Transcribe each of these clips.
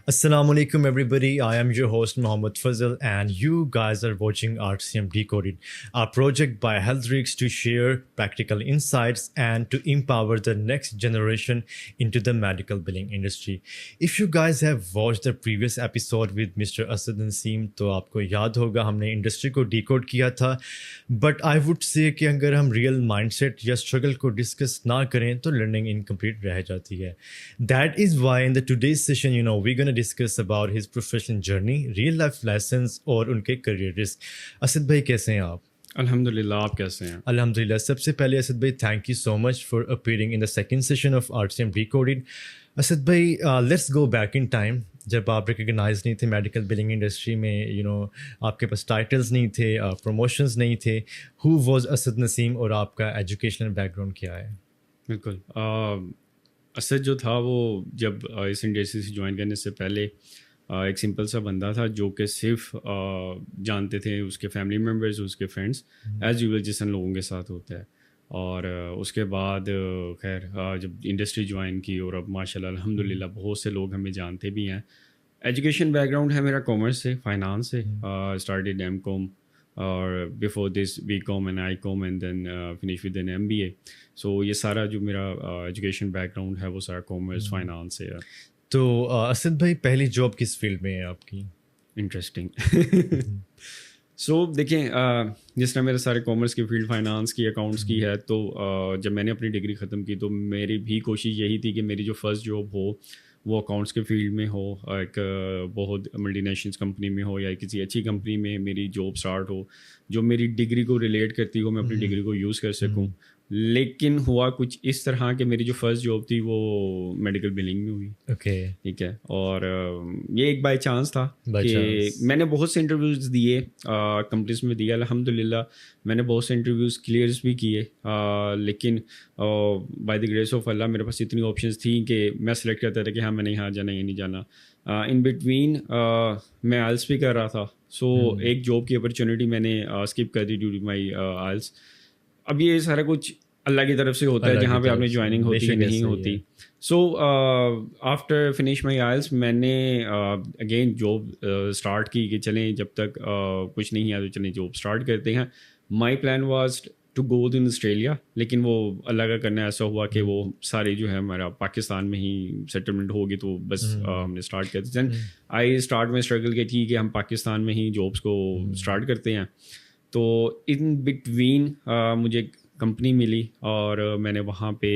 Assalamu alaikum, everybody. I am your host, Mohammed Fazil, and you guys are watching RCM Decoded, our project by HealthRix to share practical insights and to empower the next generation into the medical billing industry. If you guys have watched the previous episode with Mr. Asad Naseem, تو آپ کو یاد ہوگا ہم نے industry کو decode کیا تھا. بٹ آئی وڈ سے کہ اگر ہم ریئل مائنڈ سیٹ یا اسٹرگل کو ڈسکس نہ کریں تو لرننگ انکمپلیٹ رہ جاتی ہے. That is why in the today's session we gonna discuss about his professional journey, real life lessons اور ان کے کریئر رسک. اسد بھائی کیسے ہیں آپ؟ الحمد للہ, آپ کیسے ہیں؟ الحمد للہ. سب سے پہلے اسد بھائی thank you so much for appearing in the second session of RCM Decoded. Asad بھائی let's go back in time, جب آپ ریکگنائز نہیں تھے میڈیکل بلنگ انڈسٹری میں, آپ کے پاس ٹائٹلز نہیں تھے, پروموشنز نہیں تھے. ہو واز اسد نسیم اور آپ کا ایجوکیشنل بیک گراؤنڈ کیا ہے؟ بالکل, اسد جو تھا وہ جب اس انڈسٹری سے جوائن کرنے سے پہلے ایک سمپل سا بندہ تھا جو کہ صرف جانتے تھے اس کے فیملی ممبرز, اس کے فرینڈس, ایز یوزل جس ان لوگوں کے ساتھ ہوتا ہے. اور اس کے بعد خیر جب انڈسٹری جوائن کی اور اب ماشاء اللہ الحمد للہ بہت سے لوگ ہمیں جانتے بھی ہیں. ایجوکیشن بیک گراؤنڈ ہے میرا کامرس سے, فائنانس سے. اسٹارٹیڈ M.Com اور before this B.Com and I.Com and then finish with an MBA. So یہ سارا جو میرا ایجوکیشن بیک گراؤنڈ ہے وہ سارا کامرس فائنانس سے ہے. تو اسد بھائی پہلی جاب کس فیلڈ میں ہے آپ کی؟ انٹرسٹنگ. سو دیکھیں, جس طرح میرے سارے کامرس کی فیلڈ, فائنانس کی, اکاؤنٹس کی ہے, تو جب میں نے اپنی ڈگری ختم کی تو میری بھی کوشش یہی تھی کہ میری جو فرسٹ جاب ہو وہ اکاؤنٹس کے فیلڈ میں ہو, ایک بہت ملٹی نیشنلس کمپنی میں ہو یا کسی اچھی کمپنی میں میری جاب اسٹارٹ ہو جو میری ڈگری کو ریلیٹ کرتی ہو, میں اپنی ڈگری کو یوز کر سکوں. لیکن ہوا کچھ اس طرح کہ میری جو فرسٹ جاب تھی وہ میڈیکل بلنگ میں ہوئی. اوکے, ٹھیک ہے. اور یہ ایک بائی چانس تھا کہ میں نے بہت سے انٹرویوز دیے کمپنیز میں دیے, الحمد للہ میں نے بہت سے انٹرویوز کلیئرس بھی کیے, لیکن بائی دی گریس آف اللہ میرے پاس اتنی آپشنس تھیں کہ میں سلیکٹ کرتا تھا کہ ہاں میں نے یہاں جانا, یہ نہیں جانا. ان بٹوین میں آئلس بھی کر رہا تھا, سو ایک جاب کی اپرچونیٹی میں نے اسکپ کر دی ڈیو ٹو مائی آئلس. اب یہ سارا کچھ اللہ کی طرف سے ہوتا ہے, جہاں پہ آپ نے جوائننگ ہوتی ہے نہیں ہوتی. سو آفٹر فنش مائی آئلس میں نے اگین جاب اسٹارٹ کی کہ چلیں جب تک کچھ نہیں ہے تو چلیں جاب اسٹارٹ کرتے ہیں. My plan was to go in Australia, لیکن وہ اللہ کا کرنا ایسا ہوا کہ وہ سارے جو ہے ہمارا پاکستان میں ہی سیٹلمنٹ ہوگی, تو بس ہم نے اسٹارٹ کیا. دین آئی اسٹارٹ میں اسٹرگل کی تھی کہ ہم پاکستان میں ہی جابس کو اسٹارٹ کرتے ہیں. تو ان بٹوین مجھے کمپنی ملی اور میں نے وہاں پہ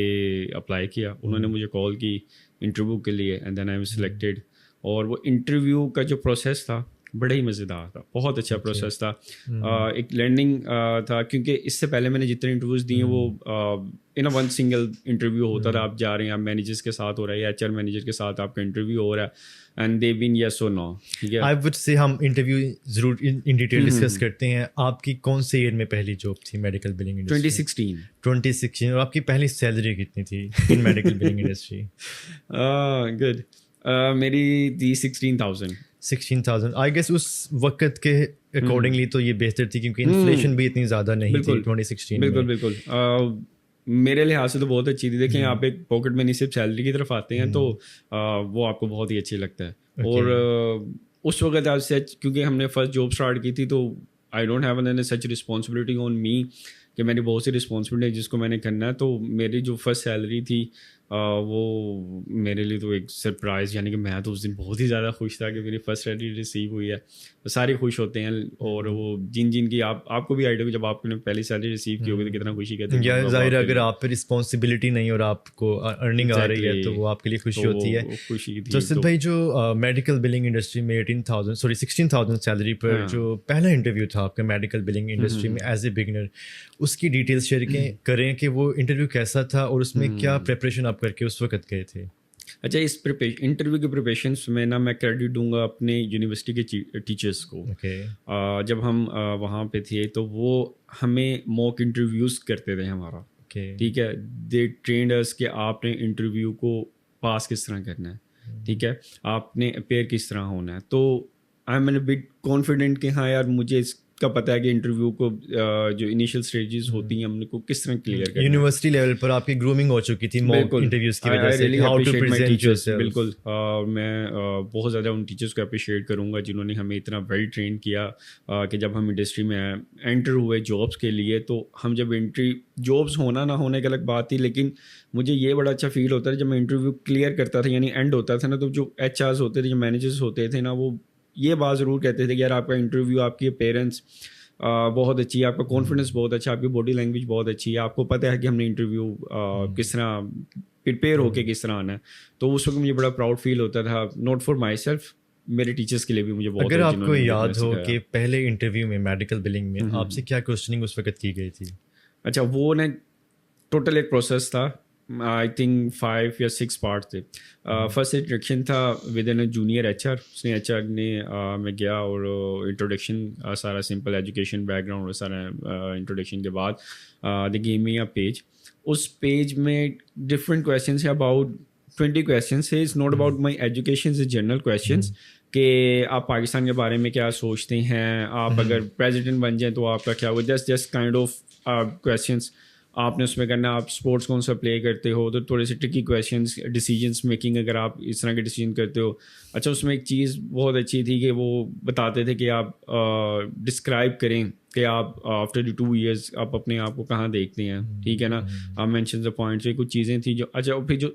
اپلائی کیا. انہوں نے مجھے کال کی انٹرویو کے لیے and then I was selected. اور وہ انٹرویو کا جو پروسیس تھا بڑا ہی مزیدار تھا, بہت اچھا پروسیس تھا. ایک لرننگ تھا, کیونکہ اس سے پہلے میں نے جتنے انٹرویوز دیے وہ ان ون سنگل انٹرویو ہوتا تھا. آپ جا رہے ہیں, آپ مینیجرس کے ساتھ ہو رہا ہے یا HR مینیجر کے ساتھ آپ کا انٹرویو ہو رہا ہے, اینڈ دے بین یس اور نو. ٹھیک ہے, آئی وڈ سے ہم انٹرویو ضرور ان ڈیٹیل ڈسکس کرتے ہیں. آپ کی کون سے ایئر میں پہلی جاب تھی میڈیکل بلنگ انڈسٹری؟ 2016. اور آپ کی پہلی سیلری کتنی تھی in medical billing industry? Good, میری تھی 16,000. آئی گیس اس وقت کے اکارڈنگلی تو یہ بہتر تھی کیونکہ انفلیشن بھی اتنی زیادہ نہیں تھی 2016. بالکل میرے لحاظ سے تو بہت اچھی تھی. دیکھیں آپ ایک پاکٹ منی صرف سیلری کی طرف آتے ہیں تو وہ آپ کو بہت ہی اچھی لگتا ہے. اور اس وقت آپ سے کیونکہ ہم نے فرسٹ جاب اسٹارٹ کی تھی تو I don't have an such responsibility on me کہ میری بہت سی رسپانسبلٹی جس کو میں نے کرنا ہے. تو میری جو فرسٹ سیلری تھی وہ میرے لیے تو ایک سرپرائز, یعنی کہ میں تو اس دن بہت ہی زیادہ خوش تھا کہ میری فرسٹ سیلری ریسیو ہوئی ہے. سارے خوش ہوتے ہیں, اور وہ جن کی آپ کو بھی آئیڈیا کہ جب آپ نے پہلی سیلری ریسیو کی ہوگی تو کتنا خوشی کہتے ہیں. ظاہر اگر آپ پہ رسپانسبلٹی نہیں اور آپ کو ارننگ آ رہی ہے تو وہ آپ کے لیے خوشی ہوتی ہے. تو اسد بھائی جو میڈیکل بلنگ انڈسٹری میں 16,000 سیلری پر جو پہلا انٹرویو تھا آپ کا میڈیکل بلنگ انڈسٹری میں ایز اے بگنر, اس کی ڈیٹیلس شیئر کریں کہ وہ انٹرویو کیسا تھا اور اس میں کیا پریپریشن آپ کر کے اس وقت گئے تھے؟ اچھا, اس انٹرویو کے پریپریشنس میں نا میں کریڈٹ دوں گا اپنے یونیورسٹی کے ٹیچرس کو. جب ہم وہاں پہ تھے تو وہ ہمیں موک انٹرویوز کرتے تھے ہمارا. ٹھیک ہے, دے ٹرینڈ اس کہ آپ نے انٹرویو کو پاس کس طرح کرنا ہے, ٹھیک ہے, آپ نے اپیئر کس طرح ہونا ہے. تو I am a but confident کہ ہاں یار مجھے کا پتہ ہے کہ انٹرویو کو جو انیشیل اسٹیجز ہوتی ہیں ہم نے کو کس طرح کلیئر کرنا ہے. یونیورسٹی لیول پر آپ کی گرومنگ ہو چکی تھی موک انٹرویوز کی وجہ سے, how to present yourself. بالکل, میں بہت زیادہ ان ٹیچرس کو اپریشیٹ کروں گا جنہوں نے ہمیں اتنا ویل ٹرین کیا کہ جب ہم انڈسٹری میں انٹر ہوئے جابس کے لیے, تو ہم جب انٹری جابس ہونا نہ ہونے کی الگ بات تھی, لیکن مجھے یہ بڑا اچھا فیل ہوتا ہے جب میں انٹرویو کلیئر کرتا تھا, یعنی اینڈ ہوتا تھا نا, تو جو ایچ آرز ہوتے تھے, جو مینیجرز ہوتے تھے نا, وہ یہ بات ضرور کہتے تھے کہ یار آپ کا انٹرویو, آپ کی اپیرنس بہت اچھی ہے, آپ کا کانفیڈنس بہت اچھا, آپ کی باڈی لینگویج بہت اچھی ہے, آپ کو پتہ ہے کہ ہم نے انٹرویو کس طرح پریپیئر ہو کے کس طرح آنا ہے. تو اس وقت مجھے بڑا پراؤڈ فیل ہوتا تھا, ناٹ فار مائی سیلف, میرے ٹیچرس کے لیے بھی مجھے بہت. اگر آپ کو یاد ہو کہ پہلے انٹرویو میں میڈیکل بلنگ میں آپ سے کیا کوسچننگ اس وقت کی گئی تھی؟ اچھا, وہ نا ٹوٹل ایک پروسیس تھا, آئی تھنک 5 یا 6 پارٹ تھے. فرسٹ انٹروڈکشن تھا with an A junior H R, اس نے ایچ آر نے میں گیا اور انٹروڈکشن سارا سمپل ایجوکیشن بیک گراؤنڈ اور سارا انٹروڈکشن کے بعد they gave me a page. اس پیج میں ڈفرنٹ کویشچنس ہیں, اباؤٹ 20 کویشچنس ہے. It's not about my education, it's general questions کہ آپ پاکستان کے بارے میں کیا سوچتے ہیں, آپ اگر پریزیڈنٹ بن جائیں تو آپ کا کیا ہوگا, جسٹ کائنڈ آف کویشچنس. آپ نے اس میں کرنا آپ اسپورٹس کون سا پلے کرتے ہو, تو تھوڑے سے ٹرکی کویشچنس, ڈیسیجنس میکنگ اگر آپ اس طرح کے ڈیسیجن کرتے ہو. اچھا, اس میں ایک چیز بہت اچھی تھی کہ وہ بتاتے تھے کہ آپ ڈسکرائب کریں کہ آپ آفٹر 2 ایئرس آپ اپنے آپ کو کہاں دیکھتے ہیں, ٹھیک ہے نا, آپ مینشن دا پوائنٹس. کچھ چیزیں تھیں جو اچھا, پھر جو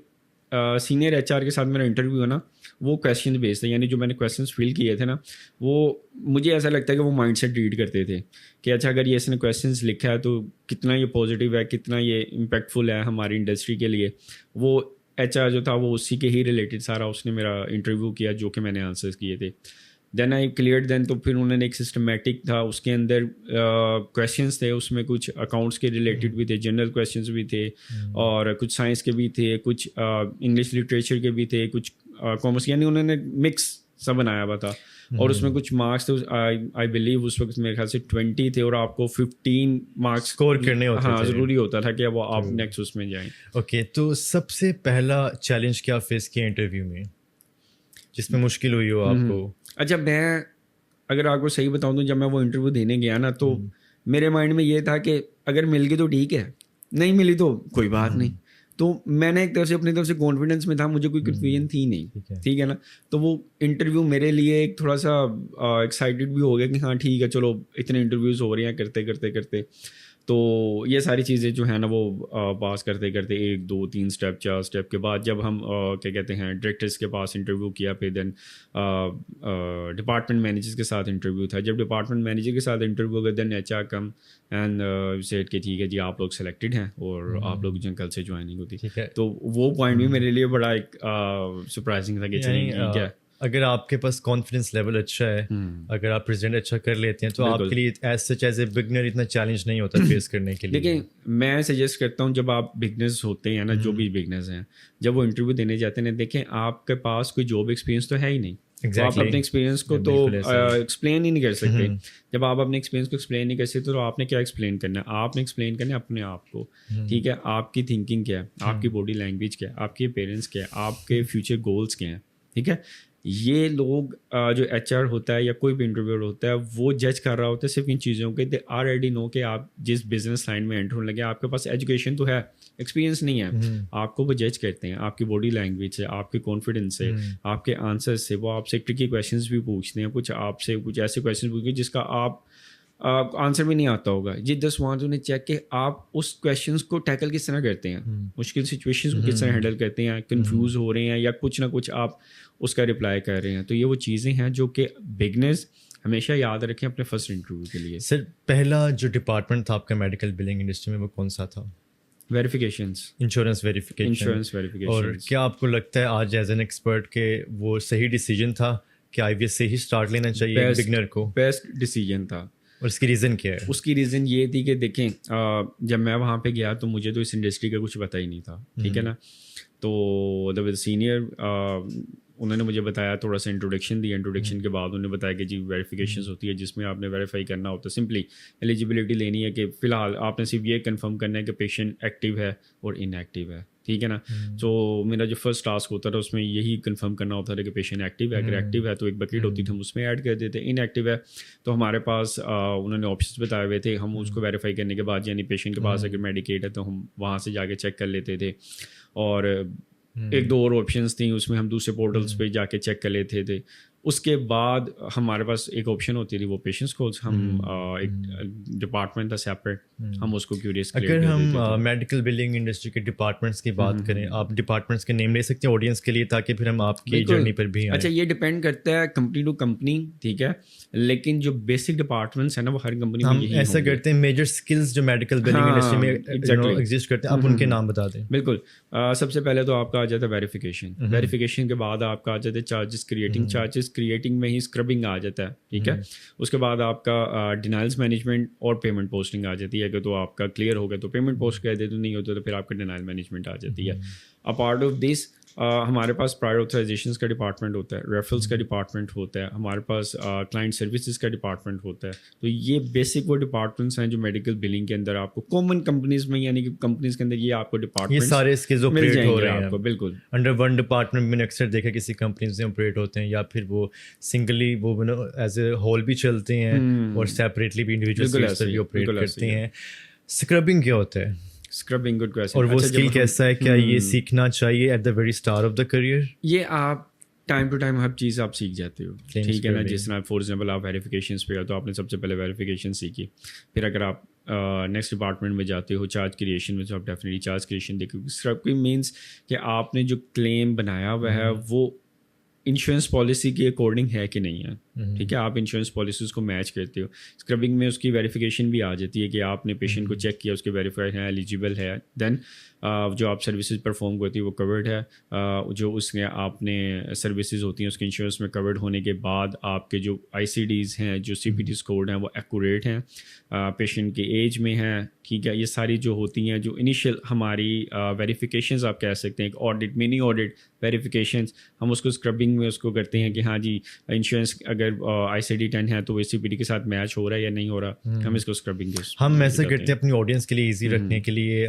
سینئر ایچ آر کے ساتھ میرا انٹرویو ہے نا, وہ کویشچن بیس تھے, یعنی جو میں نے کویشچنس فل کیے تھے نا, وہ مجھے ایسا لگتا ہے کہ وہ مائنڈ سیٹ ریڈ کرتے تھے کہ اچھا اگر یہ اس نے کویشچنس لکھا ہے تو کتنا یہ پازیٹیو ہے, کتنا یہ امپیکٹفل ہے ہماری انڈسٹری کے لیے. وہ ایچ آر جو تھا وہ اسی کے ہی ریلیٹڈ سارا اس نے میرا انٹرویو کیا جو کہ میں نے آنسرس کیے تھے. دین آئی کلیئر دین, تو پھر انہوں نے ایک سسٹمیٹک تھا, اس کے اندر کویشچنس تھے, اس میں کچھ اکاؤنٹس کے ریلیٹڈ بھی تھے, جنرل کویشچنس بھی تھے, اور کچھ سائنس کے بھی تھے, کچھ انگلش لٹریچر کے بھی تھے, کچھ کامرس, یعنی انہوں نے مکس سب بنایا ہوا تھا. اور اس میں کچھ مارکس تھے, آئی بلیو اس وقت میرے خیال سے 20 تھے, اور آپ کو 15 مارکس اسکور کرنے ہوتے تھے. ہاں, ضروری ہوتا تھا کہ وہ آپ نیکسٹ اس میں جائیں. اوکے, تو سب سے پہلا چیلنج کیا فیس کیا انٹرویو میں جس میں مشکل ہوئی ہو آپ کو؟ اچھا, میں اگر آپ کو صحیح بتاؤں تو جب میں وہ انٹرویو دینے گیا نا, تو میرے مائنڈ میں یہ تھا کہ اگر مل گئی تو ٹھیک ہے, نہیں ملی تو کوئی بات نہیں. تو میں نے ایک طرف سے اپنی طرف سے کانفیڈنس میں تھا, مجھے کوئی کنفیوژن تھی نہیں, ٹھیک ہے نا. تو وہ انٹرویو میرے لیے ایک تھوڑا سا ایکسائٹیڈ بھی ہو گیا کہ ہاں ٹھیک ہے, چلو اتنے انٹرویوز ہو رہے ہیں کرتے کرتے کرتے. تو یہ ساری چیزیں جو ہیں نا وہ پاس کرتے کرتے 1 2 3 اسٹیپ 4 اسٹیپ کے بعد جب ہم کیا کہتے ہیں ڈائریکٹرس کے پاس انٹرویو کیا, پھر دین ڈپارٹمنٹ مینیجر کے ساتھ انٹرویو تھا. جب ڈپارٹمنٹ مینیجر کے ساتھ انٹرویو ہو گیا, then H R come and set کہ ٹھیک ہے جی آپ لوگ سلیکٹڈ ہیں اور آپ لوگ جو کل سے جوائننگ ہوتی. تو وہ پوائنٹ بھی میرے لیے بڑا ایک سرپرائزنگ تھا کہ ٹھیک ہے, اگر آپ کے پاس کانفیڈنس لیول اچھا ہے, اگر آپ پریزنٹ اچھا کر لیتے ہیں, تو آپ کے لیے as such as a beginner اتنا چیلنج نہیں ہوتا فیس کرنے کے لیے. دیکھیں, میں سجیسٹ کرتا ہوں جب آپ بگنرز ہوتے ہیں نا, جو بھی بگنرز ہیں, جب وہ انٹرویو دینے جاتے ہیں, دیکھیں آپ کے پاس کوئی جاب ایکسپیرینس تو ہے ہی نہیں, تو آپ اپنے ایکسپیرینس کو تو ایکسپلین ہی نہیں کر سکتے. جب آپ اپنے ایکسپیرینس کو ایکسپلین نہیں کر سکتے تو آپ نے کیا ایکسپلین کرنا ہے, آپ نے ایکسپلین کرنا ہے اپنے آپ کو, ٹھیک ہے. آپ کی تھنکنگ کیا ہے, آپ کی باڈی لینگویج کیا ہے, آپ کے پیرنٹس کیا ہے, آپ کے فیوچر گولس کیا ہیں, ٹھیک ہے. یہ لوگ جو ایچ آر ہوتا ہے یا کوئی بھی انٹرویور ہوتا ہے, وہ جج کر رہا ہوتا ہے صرف ان چیزوں کے. دے آلریڈی نو کہ آپ جس بزنس لائن میں انٹر ہونے لگے, آپ کے پاس ایجوکیشن تو ہے, ایکسپیرینس نہیں ہے. آپ کو وہ جج کرتے ہیں آپ کی باڈی لینگویج سے, آپ کے کانفیڈنس سے, آپ کے آنسر سے. وہ آپ سے ٹرکی کویشچنس بھی پوچھتے ہیں, کچھ آپ سے کچھ ایسے کویشچن پوچھتے ہیں جس کا آپ آنسر بھی نہیں آتا ہوگا. جی جسٹ وانٹ ٹو چیک کہ آپ اس کویشچنس کو ٹیکل کس طرح کرتے ہیں, مشکل سچویشنس کو کس طرح ہینڈل کرتے ہیں, کنفیوز ہو رہے ہیں یا کچھ نہ کچھ آپ اس کا رپلائی کر رہے ہیں. تو یہ وہ چیزیں ہیں جو کہ بگنرز ہمیشہ یاد رکھیں اپنے فرسٹ انٹرویو کے لیے. سر, پہلا جو ڈپارٹمنٹ تھا آپ کا میڈیکل بلنگ انڈسٹری میں, وہ کون سا تھا؟ ویریفیکیشنس, انشورنس ویریفیکیشن. اور کیا آپ کو لگتا ہے آج ایز این ایکسپرٹ کہ وہ صحیح ڈیسیجن تھا کہ آئی وی ایس سے ہی اسٹارٹ لینا چاہیے بگنر کو؟ بیسٹ ڈیسیجن تھا. اور اس کی ریزن کیا ہے؟ اس کی ریزن یہ تھی کہ دیکھیں, جب میں وہاں پہ گیا تو مجھے تو اس انڈسٹری کا کچھ پتہ ہی نہیں تھا, ٹھیک ہے نا. تو دا سینئر انہوں نے مجھے بتایا, تھوڑا سا انٹروڈکشن دیا, انٹروڈکشن کے بعد انہوں نے بتایا کہ جی ویریفیکیشنز ہوتی ہے جس میں آپ نے ویریفائی کرنا ہوتا ہے, سمپلی ایلیجیبلٹی لینی ہے کہ فی الحال آپ نے صرف یہ کنفرم کرنا ہے کہ پیشنٹ ایکٹیو ہے اور ان ایکٹیو ہے, ٹھیک ہے نا. تو میرا جو فرسٹ ٹاسک ہوتا تھا اس میں یہی کنفرم کرنا ہوتا تھا کہ پیشنٹ ایکٹیو ہے, اگر ایکٹیو ہے تو ایک بکیٹ ہوتی تھی ہم اس میں ایڈ کر دیتے, ان ایکٹیو ہے تو ہمارے پاس انہوں نے آپشنس بتائے ہوئے تھے, ہم اس کو ویریفائی کرنے کے بعد یعنی پیشنٹ کے پاس اگر میڈیکیٹ ہے تو ہم وہاں سے جا کے چیک کر لیتے تھے, اور ایک دو اور آپشنس تھیں اس میں ہم دوسرے پورٹلس پہ جا کے چیک کر لیتے تھے. اس کے بعد ہمارے پاس ایک آپشن ہوتی تھی وہ پیشنٹس کو ہم ایک ڈپارٹمنٹ تھا سیپریٹ, ہم اس کو کیوریس کلیئر اگر کر ہم دیتے تھے. میڈیکل بلنگ انڈسٹری کے ڈپارٹمنٹس کی بات کریں, آپ ڈپارٹمنٹس کے نیم لے سکتے ہیں آڈینس کے لیے تاکہ پھر ہم آپ کی جرنی پر بھی آئیں. اچھا, یہ ڈپینڈ کرتا ہے کمپنی ٹو کمپنی, ٹھیک ہے, لیکن جو بیسک ڈپارٹمنٹس ہیں نا وہ ہر کمپنی میں یہی ایسا کرتے ہیں. میجر اسکلز جو میڈیکل بلنگ انڈسٹری میں ایگزسٹ کرتے ہیں, آپ ان کے نام بتا دیں. بالکل. سب سے پہلے تو آپ کا آ جاتا ہے ویریفیکیشن, ویریفیکیشن کے بعد آپ کا آ جاتا ہے چارجز کریٹنگ, چارجز کریٹنگ میں ہی اسکربنگ آ جاتا ہے, ٹھیک ہے. اس کے بعد آپ کا ڈینائلز مینجمنٹ اور پیمنٹ پوسٹنگ آ جاتی ہے, کہ تو آپ کا کلیئر ہو گیا تو پیمنٹ پوسٹ کر دیتے, نہیں ہوتا تو پھر آپ کا ڈینائل مینجمنٹ آ جاتی ہے. اپارٹ آف دس ہمارے پاس پرائر آتھرائزیشنس کا ڈپارٹمنٹ ہوتا ہے, ریفرلس کا ڈپارٹمنٹ ہوتا ہے, ہمارے پاس کلائنٹ سروسز کا ڈپارٹمنٹ ہوتا ہے. تو یہ بیسک وہ ڈپارٹمنٹس ہیں جو میڈیکل بلنگ کے اندر آپ کو کامن کمپنیز میں, یعنی کہ کمپنیز کے اندر یہ آپ کو ڈپارٹمنٹ یہ سارے اسکلز آپریٹ ہو رہے ہیں آپ کو. بالکل انڈر ون ڈپارٹمنٹ میں اکثر دیکھا کسی کمپنیز میں آپریٹ ہوتے ہیں, یا پھر وہ سنگلی وہ ایز اے ہول بھی چلتے ہیں اور سیپریٹلی بھی انڈیویجول بھی آپریٹ کرتے ہیں. اسکربنگ کیا ہوتا ہے؟ Scrubbing, good question. اور وہ اسکل کیسا ہے, کیا یہ سیکھنا چاہیے at the very start of the career? یہ آپ ٹائم ٹو ٹائم ہر چیز آپ سیکھ جاتے ہو, ٹھیک ہے نا. جس طرح فار ایگزامپل آپ ویریفیکیشنس پہ تو آپ نے سب سے پہلے ویریفیکیشن سیکھی, پھر اگر آپ نیکسٹ ڈپارٹمنٹ میں جاتے ہو چارج کریشن میں, تو آپ ڈیفینیٹلی چارج کریشن دیکھو. اسکربنگ مینس کہ آپ نے جو کلیم بنایا ہوا ہے وہ انشورنس پالیسی کے اکارڈنگ ہے کہ نہیں ہے, ٹھیک ہے. آپ انشورنس پالیسیز کو میچ کرتے ہو. اسکربنگ میں اس کی ویریفیکیشن بھی آ جاتی ہے کہ آپ نے پیشنٹ کو چیک کیا, اس کے ویریفائی ہے, ایلیجیبل ہے, دین جو آپ سروسز پرفارم کرتی ہے وہ کورڈ ہے, جو اس میں آپ نے سروسز ہوتی ہیں اس کے انشورنس میں کورڈ ہونے کے بعد آپ کے جو آئی سی ڈیز ہیں, جو سی پی ٹیز کوڈ ہیں وہ ایکوریٹ ہیں, پیشنٹ کے ایج میں ہیں, ٹھیک ہے. یہ ساری جو ہوتی ہیں جو انیشیل ہماری ویریفیکیشنز آپ کہہ سکتے ہیں, ایک آڈٹ, منی آڈٹ ویریفیکیشنز, ہم اس کو اسکربنگ میں اس کو کرتے ہیں کہ ہاں جی انشورنس اگر آئی سی ڈی 10 ہے تو وہ سی پی ڈی کے ساتھ میچ ہو رہا ہے یا نہیں ہو رہا, ہم اس کو اسکربنگ کے. ہم ایسا کرتے ہیں اپنی آڈینس کے لیے ایزی رکھنے کے لیے.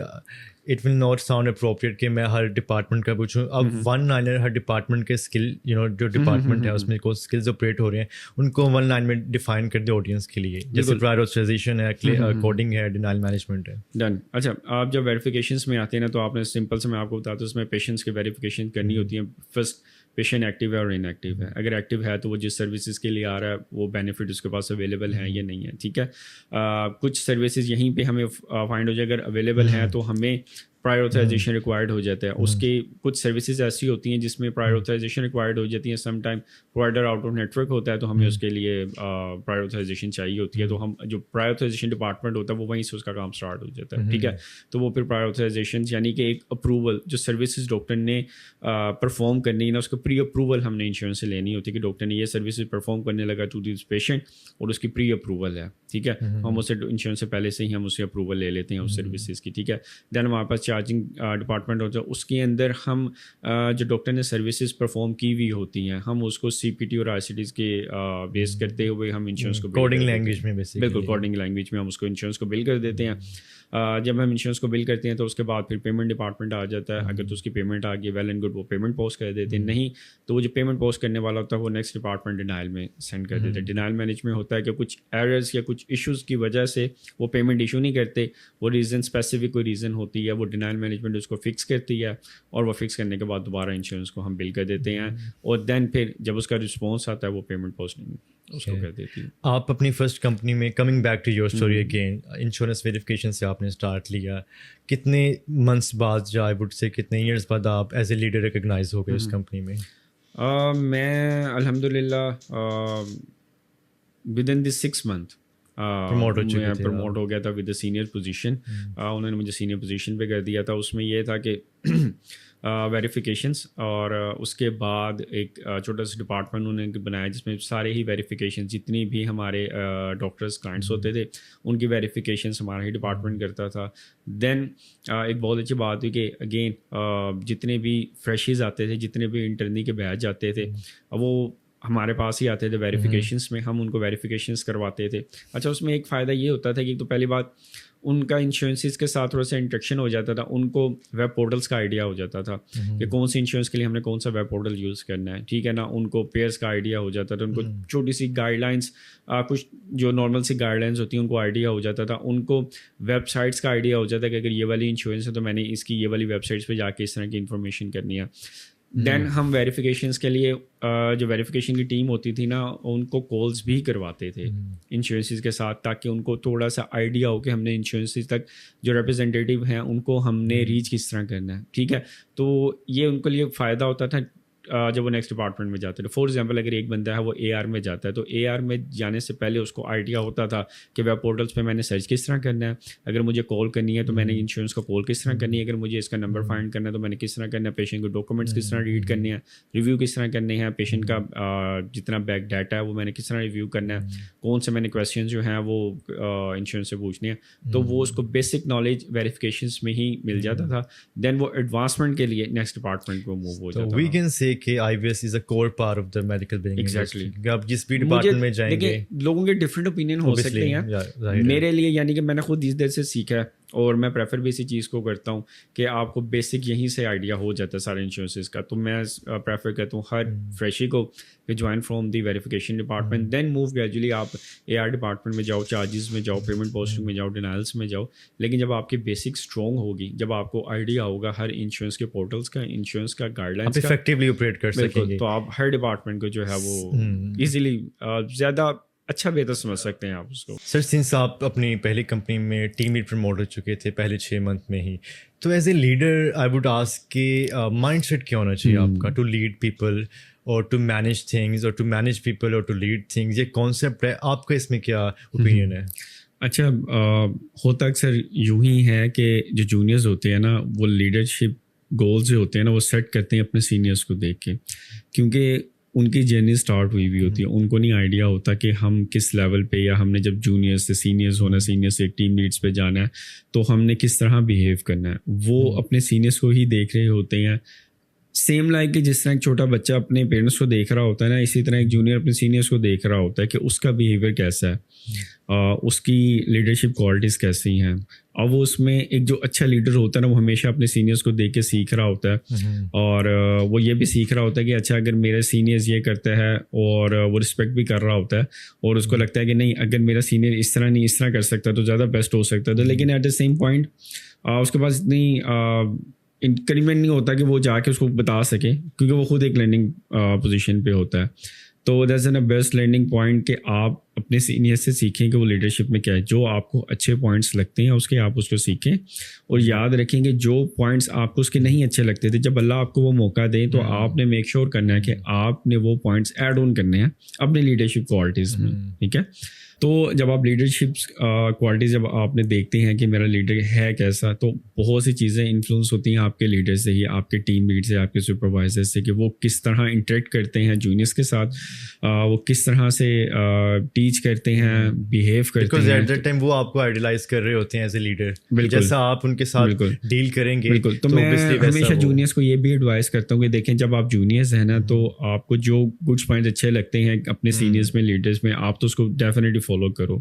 It will not sound appropriate کہ میں ہر ڈپارٹمنٹ کا پوچھوں. اب ون لائنر ہر ڈپارٹمنٹ کے اسکل, جو ڈپارٹمنٹ ہے اس میں کو اسکلز آپریٹ ہو رہے ہیں ان کو ون لائن میں ڈیفائن کر دیں آڈینس کے لیے, جیسے پرائر آتھرائزیشن ہے, کوڈنگ ہے, ڈینائل مینجمنٹ ہے. ڈن. اچھا, آپ جب ویریفیکیشنس میں آتے ہیں نا تو آپ نے سمپل سے میں آپ کو بتاتا ہوں اس میں پیشنٹس کی ویریفیکیشن کرنی ہوتی ہے. فرسٹ پیشنٹ ایکٹیو ہے اور ان ایکٹیو ہے. اگر ایکٹیو ہے تو وہ جس سروسز کے لیے آ رہا ہے وہ بینیفٹ اس کے پاس اویلیبل ہیں یا نہیں ہے, ٹھیک ہے. کچھ سروسز یہیں پہ ہمیں فائنڈ ہو جائے, اگر اویلیبل ہیں تو ہمیں پرائر آتھرائزیشن ریکوائرڈ ہو جاتا ہے. اس کی کچھ سروسز ایسی ہوتی ہیں جس میں پرائر آتھرائزیشن ریکوائرڈ ہو جاتی ہیں. Some time provider out of network ہوتا ہے تو ہمیں اس کے لیے پرائر آتھرائزیشن چاہیے ہوتی ہے, تو ہم جو پرائر آتھرائزیشن ڈپارٹمنٹ ہوتا ہے وہ وہیں سے اس کا کام اسٹارٹ ہو جاتا ہے, ٹھیک ہے. تو وہ پھر پرائر آتھرائزیشن یعنی کہ ایک اپروول جو سروسز ڈاکٹر نے پرفارم کرنی ہے نا, اس کو پری اپروول ہم نے انشورنس سے لینی ہوتی ہے کہ ڈاکٹر نے یہ سروسز پرفارم کرنے لگا ٹو دس پیشنٹ اور اس کی پری اپروول ہے, ٹھیک ہے. ہم اسے انشورنس سے پہلے سے ہی ہم اسے اپروول لے لیتے ہیں اس سروسز کی, ٹھیک ہے. دین ہمارے پاس چارجنگ ڈپارٹمنٹ ہوتا ہے, اس کے اندر ہم جو ڈاکٹر نے سروسز پرفارم کی ہوئی ہوتی ہیں ہم اس کو سی پی ٹی اور آئی سی ڈیز کے بیس کرتے ہوئے ہم انشورنس کو کوڈنگ لینگویج میں, بالکل کوڈنگ لینگویج میں ہم اس کو انشورنس کو بل کر دیتے ہیں. جب ہم انشورنس کو بل کرتے ہیں تو اس کے بعد پھر پیمنٹ ڈپارٹمنٹ آ جاتا ہے. اگر تو اس کی پیمنٹ آ گئی ویل اینڈ گڈ, وہ پیمنٹ پوسٹ کر دیتے ہیں. نہیں تو وہ جو پیمنٹ پوسٹ کرنے والا ہوتا ہے وہ نیکسٹ ڈپارٹمنٹ ڈینائل میں سینڈ کر دیتے ہیں. ڈینائل مینج میں ہوتا ہے کہ کچھ ایررز یا کچھ ایشوز کی وجہ سے وہ پیمنٹ ایشو نہیں کرتے, وہ ریزن اسپیسیفک کوئی ریزن ہوتی ہے, وہ ڈینائل مینجمنٹ اس کو فکس کرتی ہے اور وہ فکس کرنے کے بعد دوبارہ انشورنس کو ہم بل کر دیتے ہیں, اور دین پھر جب اس کا رسپانس آتا ہے وہ پیمنٹ پوسٹنگ اس کو کر دیتی ہے. آپ اپنی فرسٹ کمپنی میں, coming back to your story again, insurance verification سے آپ نے اسٹارٹ لیا, کتنے منتھس بعد یا آئی وڈ سے کتنے ایئرس بعد آپ ایز اے لیڈر ریکگنائز ہو گئے اس کمپنی میں؟ میں الحمد للہ with in this 6 month promote ہو گیا تھا ود اے سینئر پوزیشن. انہوں نے مجھے سینئر پوزیشن پہ کر دیا تھا. اس میں یہ تھا کہ ویریفیکیشنس, اور اس کے بعد ایک چھوٹا سا ڈپارٹمنٹ انہوں نے بنایا جس میں سارے ہی ویریفیکیشن جتنی بھی ہمارے ڈاکٹرز کلائنٹس ہوتے تھے ان کی ویریفیکیشنس ہمارا ہی ڈپارٹمنٹ کرتا تھا. دین ایک بہت اچھی بات ہوئی کہ اگین جتنے بھی فریشیز آتے تھے, جتنے بھی انٹرنی کے بیچ جاتے تھے, وہ ہمارے پاس ہی آتے تھے ویریفیکیشنس میں, ہم ان کو ویریفیکیشنس کرواتے تھے. اچھا, اس میں ایک فائدہ یہ ہوتا تھا کہ تو پہلی بات ان کا انشورنسز کے ساتھ تھوڑا سا انٹریکشن ہو جاتا تھا, ان کو ویب پورٹلس کا آئیڈیا ہو جاتا تھا کہ کون سی انشورنس کے لیے ہم نے کون سا ویب پورٹل یوز کرنا ہے, ٹھیک ہے نا. ان کو پیئرس کا آئیڈیا ہو جاتا تھا, ان کو چھوٹی سی گائیڈ لائنس, کچھ جو نارمل سی گائیڈ لائنس ہوتی ہیں ان کو آئیڈیا ہو جاتا تھا. ان کو ویب سائٹس کا آئیڈیا ہو جاتا ہے کہ اگر یہ والی انشورنس ہے تو میں نے اس کی یہ والی ویب سائٹس پہ جا کے اس طرح کی انفارمیشن کرنی ہے. دین ہم ویریفیکیشنس کے لیے جو ویریفیکیشن کی ٹیم ہوتی تھی نا, ان کو کالز بھی کرواتے تھے انشورنسز کے ساتھ, تاکہ ان کو تھوڑا سا آئیڈیا ہو کہ ہم نے انشورنسز تک جو ریپرزینٹیو ہیں ان کو ہم نے ریچ کس طرح کرنا ہے, ٹھیک ہے. تو یہ ان کے لیے فائدہ ہوتا تھا جب وہ نیکسٹ ڈپارٹمنٹ میں جاتے تھے. فار ایگزامپل اگر ایک بندہ ہے وہ اے آر میں جاتا ہے تو اے آر میں جانے سے پہلے اس کو آئیڈیا ہوتا تھا کہ ویب پورٹلس پہ میں نے سرچ کس طرح کرنا ہے, اگر مجھے کال کرنی ہے تو میں نے انشورنس کو کال کس طرح کرنی ہے, اگر مجھے اس کا نمبر فائنڈ کرنا ہے تو میں نے کس طرح کرنا ہے, پیشنٹ کو ڈاکومنٹس کس طرح ریڈ کرنے ہیں, ریویو کس طرح کرنے ہیں, پیشنٹ کا جتنا بیک ڈاٹا ہے وہ میں نے کس طرح ریویو کرنا ہے, کون سے میں نے کویسچنز جو ہیں وہ انشورنس سے پوچھنے ہیں. تو وہ اس کو بیسک نالج ویریفیکیشنس میں ہی مل جاتا تھا. دین وہ ایڈوانسمنٹ کے لیے نیکسٹ ڈپارٹمنٹ کو موو ہو جاتا تھا. Core part of the medical billing. Exactly. آپ جس بھی ڈپارٹمنٹ میں جائیں گے, لوگوں کے ڈفرینٹ اوپینین ہو سکتے ہیں. میرے لیے یعنی کہ میں نے خود اس دیر سے سیکھا ہے اور میں پریفر بھی اسی چیز کو کرتا ہوں کہ آپ کو بیسک یہیں سے آئیڈیا ہو جاتا ہے سارے انشورنسز کا. تو میں پریفر کرتا ہوں ہر فریشی کو کہ join from the verification department, then move gradually آپ اے آر ڈپارٹمنٹ میں جاؤ, چارجز میں جاؤ, پیمنٹ پوسٹنگ میں جاؤ, ڈینائلس میں جاؤ. لیکن جب آپ کی بیسک اسٹرانگ ہوگی, جب آپ کو آئیڈیا ہوگا ہر انشورنس کے پورٹلس کا, انشورنس کا گائیڈ لائنس کا, افیکٹولی آپریٹ کر سکیں گے, تو آپ ہر ڈپارٹمنٹ کو جو ہے وہ ایزیلی زیادہ اچھا بہتر سمجھ سکتے ہیں آپ اس کو. سر سنس آپ اپنی پہلی کمپنی میں ٹیم لیڈ پروموٹ ہو چکے تھے پہلے 6 منتھ میں ہی, تو as a leader I would ask کہ مائنڈ سیٹ کیا ہونا چاہیے آپ کا ٹو لیڈ پیپل اور ٹو مینیج تھنگز, اور ٹو مینیج پیپل اور ٹو لیڈ تھنگز, یہ کانسیپٹ ہے آپ کا, اس میں کیا اوپینین ہے؟ اچھا, ہوتا اکثر یوں ہی ہے کہ جو جونیئرز ہوتے ہیں نا وہ لیڈرشپ گولز جو ہوتے ہیں نا وہ سیٹ کرتے ہیں اپنے سینئرس کو دیکھ کے, کیونکہ ان کی جرنی اسٹارٹ ہوئی ہوئی ہوتی ہے. ان کو نہیں آئیڈیا ہوتا کہ ہم کس لیول پہ, یا ہم نے جب جونیئر سے سینئرز ہونا, سینئر سے ایک ٹیم لیڈس پہ جانا ہے تو ہم نے کس طرح بیہیو کرنا ہے. وہ اپنے سینئرس کو ہی دیکھ رہے ہوتے ہیں. سیم لائک کہ جس طرح ایک چھوٹا بچہ اپنے پیرنٹس کو دیکھ رہا ہوتا ہے نا, اسی طرح ایک جونیئر اپنے سینئرس کو دیکھ رہا ہوتا ہے کہ اس کا بیہیویئر کیسا ہے, اس کی لیڈرشپ کوالٹیز کیسی ہیں. اور وہ اس میں ایک جو اچھا لیڈر ہوتا ہے نا وہ ہمیشہ اپنے سینئرس کو دیکھ کے سیکھ رہا ہوتا ہے, اور وہ یہ بھی سیکھ رہا ہوتا ہے کہ اچھا اگر میرے سینئرز یہ کرتا ہے, اور وہ رسپیکٹ بھی کر رہا ہوتا ہے, اور اس کو لگتا ہے کہ نہیں اگر میرا سینئر اس طرح نہیں اس طرح کر سکتا تو زیادہ بیسٹ ہو سکتا تھا. لیکن ایٹ دا سیم پوائنٹ اس کے پاس اتنی انکریمنٹ نہیں ہوتا کہ وہ جا کے اس کو بتا سکے, کیونکہ وہ خود ایک لرننگ پوزیشن پہ ہوتا ہے. تو that's an best learning point کہ آپ اپنے سینئر سے سیکھیں کہ وہ لیڈرشپ میں کیا ہے, جو آپ کو اچھے پوائنٹس لگتے ہیں اس کے آپ اس کو سیکھیں, اور یاد رکھیں کہ جو پوائنٹس آپ کو اس کے نہیں اچھے لگتے تھے, جب اللہ آپ کو وہ موقع دیں تو آپ نے میک شیور کرنا ہے کہ آپ نے وہ پوائنٹس ایڈ آن کرنے ہیں اپنے لیڈرشپ کوالٹیز میں, ٹھیک ہے. تو جب آپ لیڈرشپ کوالٹیز جب آپ نے دیکھتے ہیں کہ میرا لیڈر ہے کیسا, تو بہت سی چیزیں انفلوئنس ہوتی ہیں آپ کے لیڈر سے ہی, آپ کے ٹیم لیڈ سے, آپ کے سپروائزر سے, کہ وہ کس طرح انٹریکٹ کرتے ہیں جونیئرس کے ساتھ, وہ کس طرح سے ٹیچ کرتے ہیں, بیہیو کرتے ہیں. ایٹ دیٹ ٹائم وہ آپ کو آئیڈیلائز کر رہے ہوتے ہیں ایز اے لیڈر, جیسا آپ ان کے ساتھ ڈیل کریں گے. بالکل. تو میں ہمیشہ جونیئرس کو یہ بھی ایڈوائز کرتا ہوں کہ دیکھیں جب آپ جونیئرس ہیں نا تو آپ کو جو گڈ پوائنٹس اچھے لگتے ہیں اپنے سینئرس میں, لیڈرس میں, آپ تو اس کو ڈیفینیٹلی فالو کرو.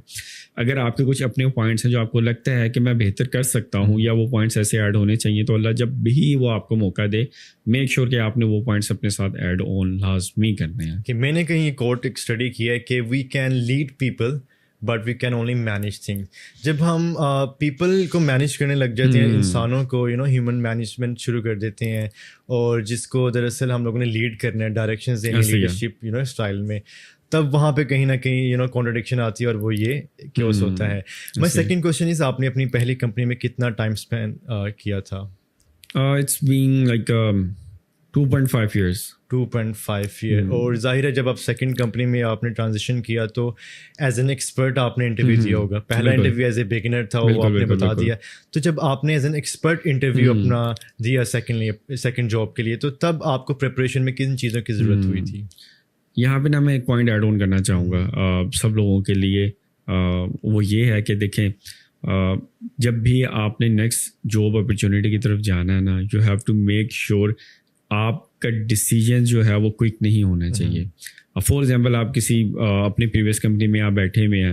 اگر آپ کے کچھ اپنے پوائنٹس ہیں جو آپ کو لگتا ہے کہ میں بہتر کر سکتا ہوں, یا وہ پوائنٹس ایسے ایڈ ہونے چاہیے, تو اللہ جب بھی وہ آپ کو موقع دے میک شیور کہ آپ نے وہ پوائنٹس اپنے ساتھ ایڈ آن لازمی کرنے ہیں. کہ میں نے کہیں کوٹ ایک اسٹڈی کیا ہے کہ we can lead people but we can only manage things. جب ہم پیپل کو مینیج کرنے لگ جاتے ہیں, انسانوں کو ہیومن مینجمنٹ شروع کر دیتے ہیں, اور جس کو دراصل ہم لوگوں نے لیڈ کرنا ہے, ڈائریکشنز دینے لیڈرشپ اسٹائل میں, تب وہاں پہ کہیں نہ کہیں کانٹرڈکشن آتی ہے, اور وہ یہ کیوس ہوتا ہے. مائی سیکنڈ کوشچن از, آپ نے اپنی پہلی کمپنی میں کتنا ٹائم اسپینڈ کیا تھا؟ It's been like 2.5 years. 2.5 year. اور ظاہر ہے جب آپ سیکنڈ کمپنی میں آپ نے ٹرانزیشن کیا تو ایز این ایکسپرٹ آپ نے انٹرویو دیا ہوگا. پہلا انٹرویو ایز اے بگنر تھا, وہ آپ نے بتا دیا. تو جب آپ نے ایز این ایکسپرٹ انٹرویو اپنا دیا سیکنڈ جاب کے لیے, تو تب آپ کو پریپریشن میں کن چیزوں کی ضرورت ہوئی تھی؟ یہاں پہ نا میں ایک پوائنٹ ایڈ آن کرنا چاہوں گا سب لوگوں کے لیے. وہ یہ ہے کہ دیکھیں, جب بھی آپ نے نیکسٹ جاب اپرچونیٹی کی طرف جانا ہے نا, you have to make sure آپ کا ڈیسیجن جو ہے وہ کوئک نہیں ہونا چاہیے. فار ایگزامپل آپ کسی اپنی پریویس کمپنی میں آپ بیٹھے ہوئے ہیں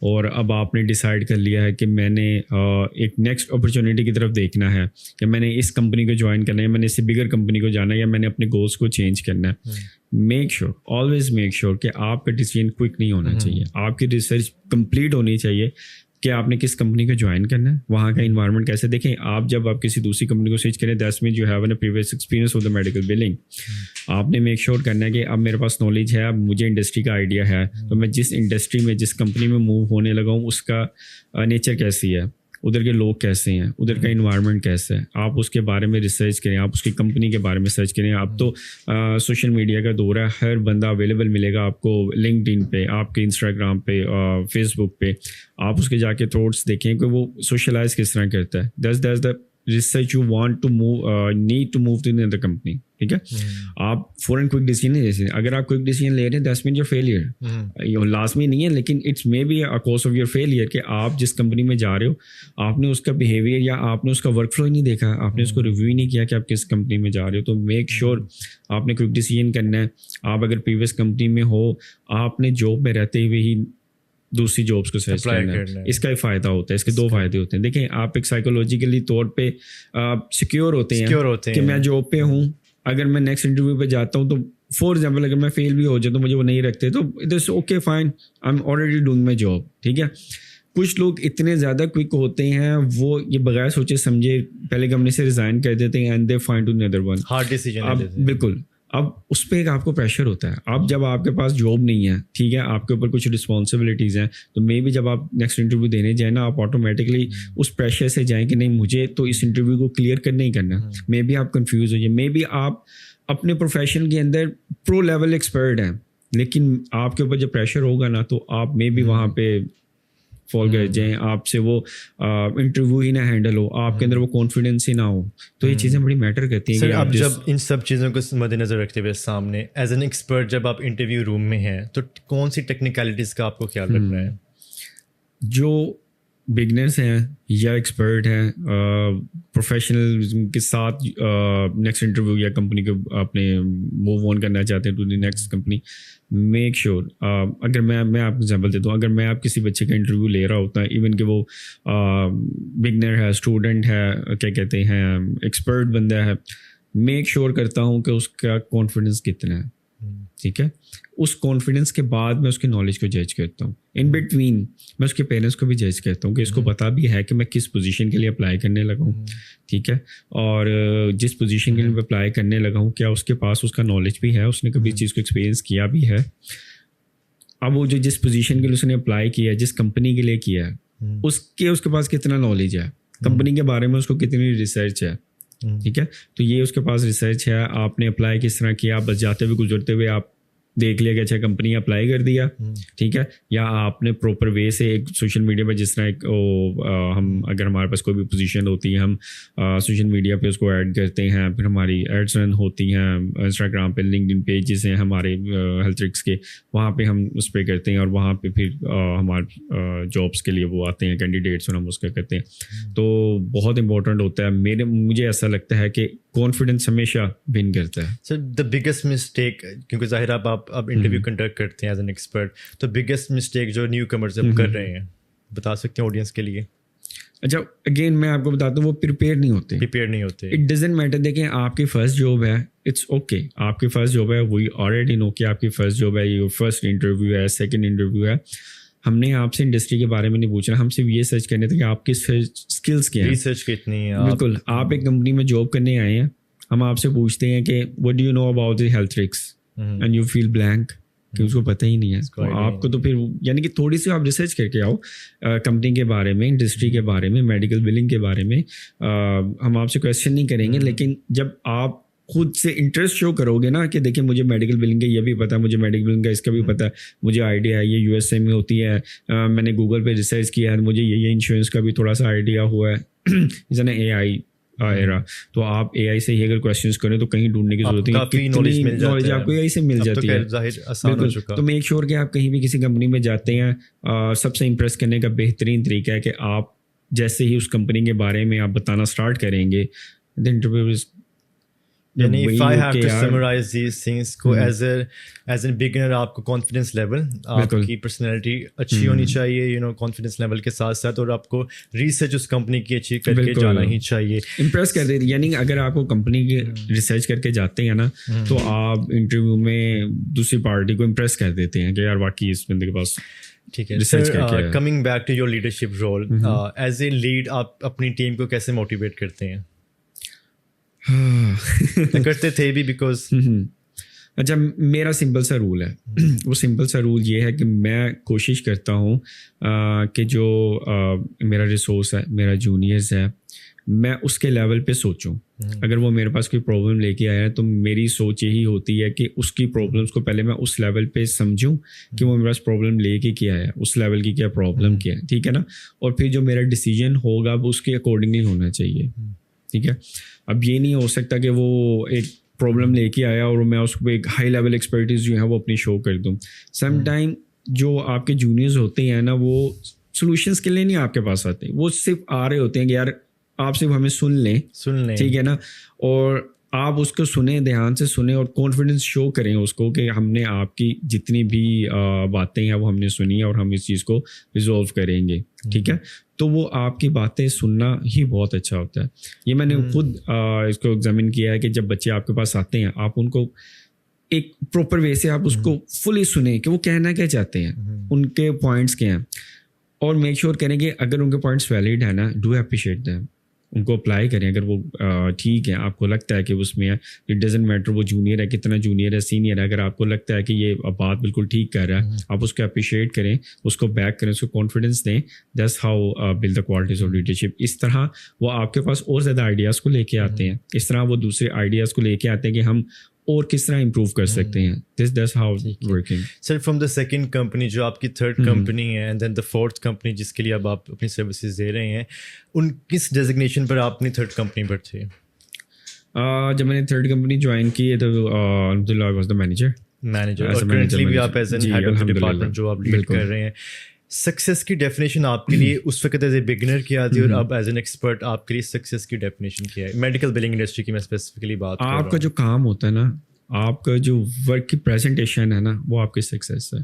اور اب آپ نے ڈیسائیڈ کر لیا ہے کہ میں نے ایک نیکسٹ اپرچونیٹی کی طرف دیکھنا ہے, کہ میں نے اس کمپنی کو جوائن کرنا ہے, میں نے اس سے بگر کمپنی کو جانا ہے, یا میں نے اپنے گولس کو چینج کرنا ہے. Make sure, always make sure کہ آپ کا ڈیسیجن کوئک نہیں ہونا چاہیے. آپ کی ریسرچ کمپلیٹ ہونی چاہیے کہ آپ نے کس کمپنی کو جوائن کرنا ہے, وہاں کا انوائرمنٹ کیسے. دیکھیں, آپ جب آپ کسی دوسری کمپنی کو سوئچ کریں, that's mean you have an previous experience with the medical billing. آپ نے میک شیور کرنا ہے کہ اب میرے پاس نالج ہے, اب مجھے انڈسٹری کا آئیڈیا ہے, تو میں جس انڈسٹری میں جس کمپنی میں موو ہونے لگا ہوں اس کا نیچر کیسی ہے, ادھر کے لوگ کیسے ہیں, ادھر کا انوائرمنٹ کیسا ہے, آپ اس کے بارے میں ریسرچ کریں, آپ اس کی کمپنی کے بارے میں سرچ کریں. اب تو سوشل میڈیا کا دور ہے, ہر بندہ اویلیبل ملے گا آپ کو, لنکڈ ان پہ, آپ کے انسٹاگرام پہ, فیس بک پہ. آپ اس کے جا کے تھروٹس دیکھیں کہ وہ سوشلائز کس طرح کرتا ہے. That's the research you want to move, need to move to اندر کمپنی. ٹھیک ہے, آپ فوراً کوئک ڈیسیجن نہیں لے سکتے. اگر آپ کوئک ڈیسیجن لے رہے ہیں دیٹس مین یور فیلئر. یہ لازمی نہیں ہے, لیکن it's may be a cause of your failure کہ آپ جس کمپنی میں جا رہے ہو, آپ نے اس کا بیہیویئر یا آپ نے اس کا ورک فلو ہی نہیں دیکھا, آپ نے اس کو ریویو ہی نہیں کیا کہ آپ کس کمپنی میں جا رہے ہو. تو میک شیور آپ نے کوئک ڈیسیجن کرنا ہے. آپ اگر پریویس کمپنی میں ہو, آپ نے جاب میں رہتے ہوئے ہی دوسری جابس کو سرچ کرنا ہے. اس کا ہی فائدہ ہوتا ہے, اس کے دو فائدے ہوتے ہیں. دیکھیں, آپ ایک سائیکولوجیکلی طور پہ سیکیور ہوتے ہیں کہ میں جاب پہ ہوں, اگر میں نیکسٹ انٹرویو پہ جاتا ہوں تو فار ایگزامپل اگر میں فیل بھی ہو جاتا تو مجھے وہ نہیں رکھتے, تو it is okay fine, I am already doing my job. ٹھیک ہے, کچھ لوگ اتنے زیادہ کوئک ہوتے ہیں, وہ یہ بغیر سوچے سمجھے پہلے کمپنی سے ریزائن کر دیتے ہیں and they find another one. Hard decision. بالکل. اب اس پہ ایک آپ کو پریشر ہوتا ہے. اب جب آپ کے پاس جاب نہیں ہے, ٹھیک ہے, آپ کے اوپر کچھ رسپانسبلٹیز ہیں, تو مے بی جب آپ نیکسٹ انٹرویو دینے جائیں نا, آپ آٹومیٹکلی اس پریشر سے جائیں کہ نہیں مجھے تو اس انٹرویو کو کلیئر کرنا ہی کرنا. مے بی آپ کنفیوز ہو جائیں, مے بی آپ اپنے پروفیشن کے اندر پرو لیول ایکسپرٹ ہیں, لیکن آپ کے اوپر جب پریشر ہوگا نا تو آپ مے بی وہاں پہ فال کر جائیں, آپ سے وہ انٹرویو ہی نہ ہینڈل ہو, آپ کے اندر وہ کانفیڈینس ہی نہ ہو. تو یہ چیزیں بڑی میٹر کرتی ہیں. سر, اب جب ان سب چیزوں کو مد نظر رکھتے ہوئے سامنے ایز این ایکسپرٹ جب آپ انٹرویو روم میں ہیں, تو کون سی ٹیکنیکلٹیز کا آپ کو خیال رکھنا ہے؟ جو بگنرس ہیں یا ایکسپرٹ ہیں, پروفیشنل کے ساتھ نیکسٹ انٹرویو یا کمپنی کو اپنے موو آن کرنا چاہتے ہیں to the next company, make sure. اگر میں آپ کو ایگزامپل دیتا ہوں, اگر میں آپ کسی بچے کا انٹرویو لے رہا ہوتا ہے, ایون کہ وہ بگنر ہے, اسٹوڈنٹ ہے, کیا کہتے ہیں, ایکسپرٹ بندہ ہے, میک شیور کرتا ہوں کہ اس کا کانفیڈنس کتنا ہے. ٹھیک ہے, اس کانفیڈنس کے بعد میں اس کی نالج کو جج کرتا ہوں. ان بٹوین میں اس کے پیرنٹس کو بھی جج کرتا ہوں کہ اس کو پتا بھی ہے کہ میں کس پوزیشن کے لیے اپلائی کرنے لگا ہوں. ٹھیک ہے, اور جس پوزیشن کے لیے میں اپلائی کرنے لگا ہوں, کیا اس کے پاس اس کا نالج بھی ہے, اس نے کبھی اس چیز کو ایکسپیرینس کیا بھی ہے. اب وہ جو جس پوزیشن کے لیے اس نے اپلائی کیا ہے, جس کمپنی کے لیے کیا ہے, اس کے پاس کتنا نالج ہے, کمپنی کے بارے میں اس کو کتنی ریسرچ ہے. ٹھیک ہے, تو یہ اس کے پاس ریسرچ ہے. آپ نے اپلائی کس طرح کیا, بس جاتے ہوئے گزرتے ہوئے آپ دیکھ لیا کہ اچھا کمپنی اپلائی کر دیا, ٹھیک ہے, یا آپ نے پراپر وے سے ایک سوشل میڈیا پہ جس طرح ایک ہم اگر ہمارے پاس کوئی بھی پوزیشن ہوتی ہے, ہم سوشل میڈیا پہ اس کو ایڈ کرتے ہیں, پھر ہماری ایڈس رن ہوتی ہیں انسٹاگرام پہ, لنکڈ ان پیجز ہیں ہمارے ہیلتھ ٹرکس کے, وہاں پہ ہم اس پہ کرتے ہیں, اور وہاں پہ پھر ہمارے جابس کے لیے وہ آتے ہیں کینڈیڈیٹس, اور ہم اس کا کرتے ہیں. تو بہت امپورٹنٹ ہوتا ہے. مجھے ایسا لگتا ہے کہ کانفیڈنس ہمیشہ ون کرتا ہے. سر, دا بگیسٹ مسٹیک, کیونکہ ظاہر آپ اب انٹرویو کنڈکٹ کرتے ہیں ایز این ایکسپرٹ, تو بگیسٹ مسٹیک جو نیو کمرز اب کر رہے ہیں, بتا سکتے ہیں آڈینس کے لیے؟ اچھا, اگین میں آپ کو بتاتا ہوں, وہ پریپیئر نہیں ہوتے. It doesn't matter. دیکھیں, آپ کی فرسٹ جاب ہے, اٹس اوکے, آپ کی فرسٹ جاب ہے, وی آلریڈی نو کہ آپ کی فرسٹ جاب ہے, یہ فرسٹ انٹرویو ہے, سیکنڈ انٹرویو ہے. ہم نے آپ سے انڈسٹری کے بارے میں نہیں پوچھنا, ہم صرف یہ سرچ کرنے تھے کہ آپ کی اسکلس کیا ہیں, ریسرچ کتنی ہے. بالکل, آپ ایک کمپنی میں جاب کرنے آئے ہیں, ہم آپ سے پوچھتے ہیں کہ what do you know about the HealthRix, and you feel blank کہ اس کو پتہ ہی نہیں ہے. آپ کو تو پھر یعنی کہ تھوڑی سی آپ ریسرچ کر کے آؤ کمپنی کے بارے میں, انڈسٹری کے بارے میں, میڈیکل بلنگ کے بارے میں. ہم آپ سے کویشچن نہیں کریں گے, لیکن جب آپ خود سے انٹرسٹ شو کرو گے نا کہ دیکھیں مجھے میڈیکل بلنگ کا یہ بھی پتہ ہے, مجھے میڈیکل بلنگ کا اس کا بھی پتہ ہے, مجھے آئیڈیا ہے, یہ یو ایس اے میں ہوتی ہے, میں نے گوگل پہ ریسرچ کیا ہے, مجھے یہ انشورنس کا بھی تھوڑا سا آئیڈیا ہوا ہے, اس نے اے آئی ایرا, تو آپ اے آئی سے ہی اگر کویشچنس کریں تو کہیں ڈھونڈنے کی ضرورت نہیں, کتنی نالج آپ کو اے آئی سے مل جاتی ہے. بالکل, تو میک شیور کہ آپ کہیں بھی کسی کمپنی میں جاتے ہیں, سب سے امپریس کرنے کا بہترین طریقہ ہے کہ آپ جیسے ہی اس کمپنی کے بارے میں آپ بتانا اسٹارٹ کریں گے, the interview is یعنی if I have to summarize these things کو as a beginner آپ کو confidence level, آپ کی personality اچھی ہونی چاہیے, confidence level کے ساتھ ساتھ, اور آپ کو ریسرچ اس کمپنی کی اچھی کر کے جانا ہی چاہیے. امپریس کر دیتی, یعنی اگر آپ کو کمپنی کی ریسرچ کر کے جاتے ہیں نا تو آپ انٹرویو میں دوسری پارٹی کو امپریس کر دیتے ہیں کہ یار واقعی اس بندے کے پاس. ٹھیک ہے sir, coming back to your leadership role, as a lead آپ اپنی ٹیم کو کیسے موٹیویٹ کرتے ہیں؟ کرتے تھے بھی بیکاز اچھا, میرا سمپل سا رول ہے, وہ سمپل سا رول یہ ہے کہ میں کوشش کرتا ہوں کہ جو میرا ریسورس ہے, میرا جونیئرز ہے, میں اس کے لیول پہ سوچوں. اگر وہ میرے پاس کوئی پرابلم لے کے آیا ہے تو میری سوچ یہی ہوتی ہے کہ اس کی پرابلمس کو پہلے میں اس لیول پہ سمجھوں کہ وہ میرے پاس پرابلم لے کے کیا ہے, اس لیول کی کیا پرابلم کیا ہے, ٹھیک ہے نا, اور پھر جو میرا ڈیسیجن ہوگا وہ اس کے اکارڈنگلی ہونا چاہیے. ٹھیک ہے, اب یہ نہیں ہو سکتا کہ وہ ایک پرابلم لے کے آیا اور میں اس کو ایک ہائی لیول ایکسپرٹیز جو ہے وہ اپنی شو کر دوں. سم ٹائم جو آپ کے جونیئرز ہوتے ہیں نا وہ سولوشنس کے لیے نہیں آپ کے پاس آتے, وہ صرف آ رہے ہوتے ہیں کہ یار آپ صرف ہمیں سن لیں, ٹھیک ہے نا, اور آپ اس کو سنیں, دھیان سے سنیں اور کانفیڈنس شو کریں اس کو کہ ہم نے آپ کی جتنی بھی باتیں ہیں وہ ہم نے سنی ہے اور ہم اس چیز کو ریزولو کریں گے. ٹھیک ہے, تو وہ آپ کی باتیں سننا ہی بہت اچھا ہوتا ہے. یہ میں نے خود اس کو ایگزامن کیا ہے کہ جب بچے آپ کے پاس آتے ہیں آپ ان کو ایک پراپر وے سے آپ اس کو فلی سنیں کہ وہ کہنا کیا چاہتے ہیں, ان کے پوائنٹس کیا ہیں, اور میک شیور کریں کہ اگر ان کے پوائنٹس ویلڈ ہیں نا, ڈو اپریشیٹ دیم, ان کو اپلائی کریں. اگر وہ ٹھیک ہے, آپ کو لگتا ہے کہ اس میں اٹ ڈزنٹ میٹر وہ جونیئر ہے, کتنا جونیئر ہے, سینئر ہے, اگر آپ کو لگتا ہے کہ یہ بات بالکل ٹھیک کر رہا ہے, آپ اس کو اپریشیٹ کریں, اس کو بیک کریں, اس کو کانفیڈنس دیں. That's how build the qualities of leadership. اس طرح وہ آپ کے پاس اور زیادہ آئیڈیاز کو لے کے آتے ہیں, اس طرح وہ دوسرے آئیڈیاز کو لے کے آتے ہیں کہ ہم اور کس طرح امپروو کر سکتے ہیں. That's how working. Sir from the second company جو آپ کی تھرڈ کمپنی ہے, and then the fourth company جس کے لیے اب آپ اپنی سروسز دے رہے ہیں, ان کس ڈیزگنیشن پر آپ اپنی تھرڈ کمپنی پر تھے؟ جب میں نے تھرڈ کمپنی جوائن کی ہے تو الحمدللہ I was the manager. اور کرنٹلی بھی آپ as an head of the department جو آپ لیڈ کر رہے ہیں. سکسیس کی ڈیفینیشن آپ کے لیے اس وقت ایز اے بگنر کیا تھی, اور اب ایز این ایکسپرٹ آپ کے لیے سکسیس کی ڈیفینیشن کیا ہے میڈیکل بلنگ انڈسٹری کی؟ میں اسپیسیفکلی بات کر رہا ہوں. آپ کا جو کام ہوتا ہے نا, آپ کا جو ورک کی پریزنٹیشن ہے نا, وہ آپ کی سکسیس ہے.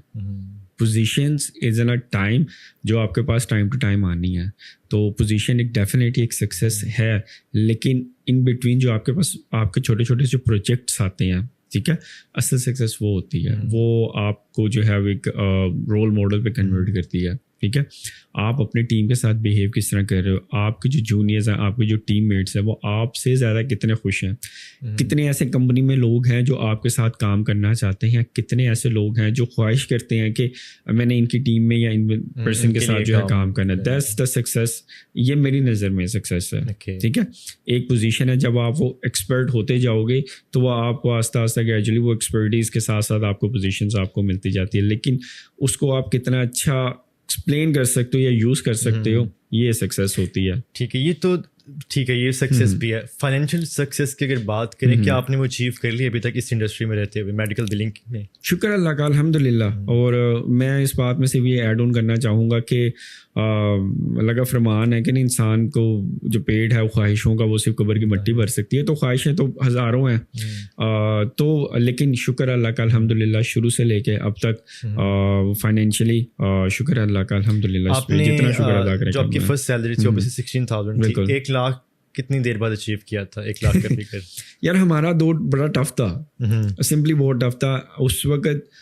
Positions is in a time جو آپ کے پاس ٹائم ٹو ٹائم آنی ہے, تو پوزیشن ایک ڈیفینیٹلی ایک سکسیس ہے, لیکن ان بٹوین جو آپ کے پاس آپ کے چھوٹے چھوٹے جو پروجیکٹس آتے ہیں, ٹھیک ہے, اصل سکسیس وہ ہوتی ہے, وہ آپ کو جو ہے ایک رول ماڈل پہ کنورٹ کرتی ہے. ٹھیک ہے, آپ اپنے ٹیم کے ساتھ بیہیو کس طرح کر رہے ہو, آپ کے جو جونیئرز ہیں, آپ کے جو ٹیم میٹس ہیں, وہ آپ سے زیادہ کتنے خوش ہیں, کتنے ایسے کمپنی میں لوگ ہیں جو آپ کے ساتھ کام کرنا چاہتے ہیں, کتنے ایسے لوگ ہیں جو خواہش کرتے ہیں کہ میں نے ان کی ٹیم میں یا ان پرسن کے ساتھ جو ہے کام کرنا ہے. دیٹس دا سکسیس, یہ میری نظر میں سکسیس ہے. ٹھیک ہے, ایک پوزیشن ہے, جب آپ وہ ایکسپرٹ ہوتے جاؤ گے تو وہ آپ کو آہستہ آہستہ گریجولی وہ ایکسپرٹیز کے ساتھ ساتھ آپ کو پوزیشنز آپ کو ملتی جاتی ہے, لیکن اس کو آپ کتنا اچھا ایکسپلین کر سکتے ہو یا یوز کر سکتے ہو, یہ سکسیس ہوتی ہے. ٹھیک ہے, یہ تو ٹھیک ہے, یہ سکسیس بھی ہے. فائنینشیل سکسیس کی اگر بات کریں, کیا آپ نے وہ اچیو کر لی ابھی تک اس انڈسٹری میں رہتے ہوئے میڈیکل بلنگ میں؟ شکر اللہ کا, الحمدللہ. اور میں اس بات میں صرف یہ ایڈ آن کرنا چاہوں گا کہ اللہ کا فرمان ہے کہ انسان کو جو پیٹ ہے وہ خواہشوں کا, وہ صرف قبر کی مٹی بھر سکتی ہے, تو خواہشیں تو ہزاروں ہیں, تو لیکن شکر اللہ کا الحمدللہ شروع سے لے کے اب تک فائنینشیلی شکر اللہ کا الحمدللہ. جتنا شکر ادا کریں, جو آپ کی فرسٹ سیلری تھی obviously 16,000, 1 لاکھ کتنی دیر بعد اچیو کیا تھا 1 لاکھ کا فکر؟ یار ہمارا دور بڑا ٹف تھا, سمپلی بہت ٹف تھا. اس وقت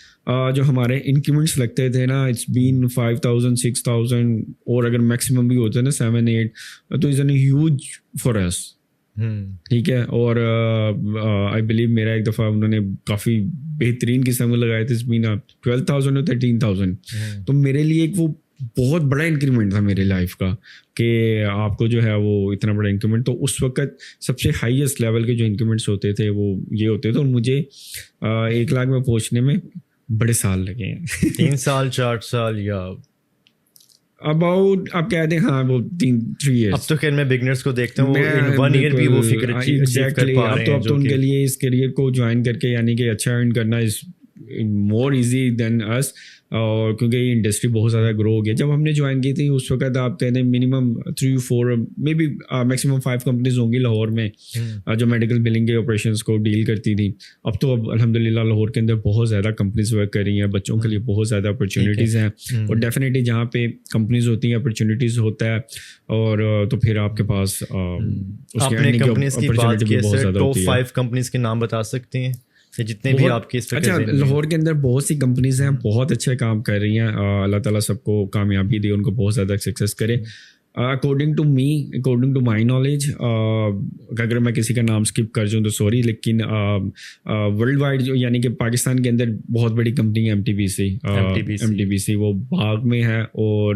جو ہمارے انکریمنٹس لگتے تھے نا, اٹس بین 5,000 6,000, اور اگر میکسیمم بھی ہوتے نا 7-8, تو اٹس این ہیوج فار اس. ٹھیک ہے, اور آئی بلیو میرا ایک دفعہ انہوں نے کافی بہترین قسم لگائے تھے, اٹس بین 12,000 or 13,000. تو میرے لیے ایک وہ بہت بڑا انکریمنٹ تھا میری لائف کا کہ آپ کو جو ہے وہ اتنا بڑا انکریمنٹ. تو اس وقت سب سے ہائیسٹ لیول کے جو انکریمنٹس ہوتے تھے وہ یہ ہوتے تھے, اور مجھے 1 لاکھ میں پہنچنے میں بڑے سال لگے ہیں. 3 سال 4 سال یا اباؤٹ آپ کہتے ہیں ہاں وہ 3 years. اب تو خیر میں بگنرس کو دیکھتا ہوں ان 1 ایئر بھی وہ فگر اچیو کر پا رہے ہیں. اب تو ان کے لیے اس کیریئر کو جوائن کر کے یعنی کہ اچھا ارن کرنا از مور ایزی دین اس, اور کیونکہ یہ انڈسٹری بہت زیادہ گرو ہو گیا. جب ہم نے جوائن کی تھی اس وقت آپ کہتے ہیں minimum 3-4 may be maximum 5 companies ہوں گی لاہور میں جو میڈیکل بلنگ کے آپریشنس کو ڈیل کرتی تھی. اب تو اب الحمد للہ لاہور کے اندر بہت زیادہ کمپنیز ورک کر رہی ہیں, بچوں کے لیے بہت زیادہ اپرچونیٹیز ہیں, اور ڈیفینیٹلی جہاں پہ کمپنیز ہوتی ہیں اپرچونیٹیز ہوتا ہے, اور تو پھر آپ کے پاس آپ نے کمپنیز کی بات کی ہے, ٹاپ 5 کمپنیز کے نام بتا سکتے ہیں جتنے بھی آپ کے اس اچھا لاہور کے اندر بہت سی کمپنیز ہیں بہت اچھے کام کر رہی ہیں. اللہ تعالیٰ سب کو کامیابی دے, ان کو بہت زیادہ سکسیس کرے. اکارڈنگ ٹو مائی نالج, اگر میں کسی کا نام اسکپ کر جاؤں تو سوری, لیکن ورلڈ وائڈ جو یعنی کہ پاکستان کے اندر بہت بڑی کمپنی ہے MTBC, وہ باغ میں ہے, اور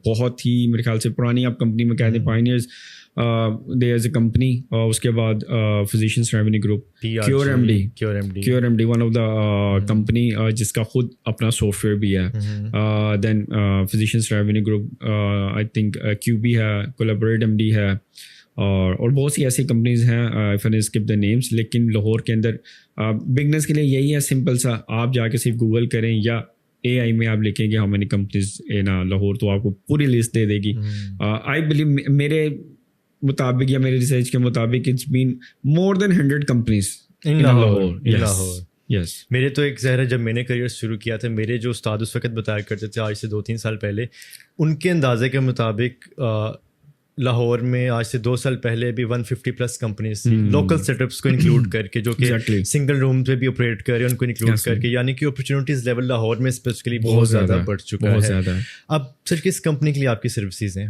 بہت ہی میرے خیال سے پرانی آپ کمپنی میں کہتے ہیں pioneers. there is a company, اس کے بعد Physicians Revenue Group, QRMD one of the company جس کا خود اپنا سافٹ ویئر بھی ہے. then Physicians Revenue Group, I think QB ہے, Collaborate MD ہے, اور بہت سی ایسی کمپنیز ہیں if I skip the names. لیکن لاہور کے اندر بگنرس کے لیے یہی ہے سمپل سا, آپ جا کے صرف گوگل کریں یا AI میں آپ لکھیں گے how many companies in Lahore, تو آپ کو پوری لسٹ دے دے گی. آئی بلیو میرے مطابق یا میرے ریسرچ کے مطابق it's been more than 100 companies in Lahore. Yes میرے تو ایک ظاہر ہے جب میں نے کریئر شروع کیا تھا, میرے جو استاد اس وقت بتایا کرتے تھے آج سے 2-3 سال پہلے, ان کے اندازے کے مطابق لاہور میں آج سے 2 سال پہلے بھی 150+ کمپنیز تھی, لوکل سیٹ اپس کو انکلوڈ کر کے, جو کہ سنگل روم پہ بھی آپریٹ کر رہے ہیں ان کو انکلوڈ کر کے. یعنی کہ اپرچونیٹیز لیول لاہور میں اسپیسیفکلی بہت زیادہ بڑھ چکا ہے. اب سر کس کمپنی کے لیے آپ کی سروسز ہیں؟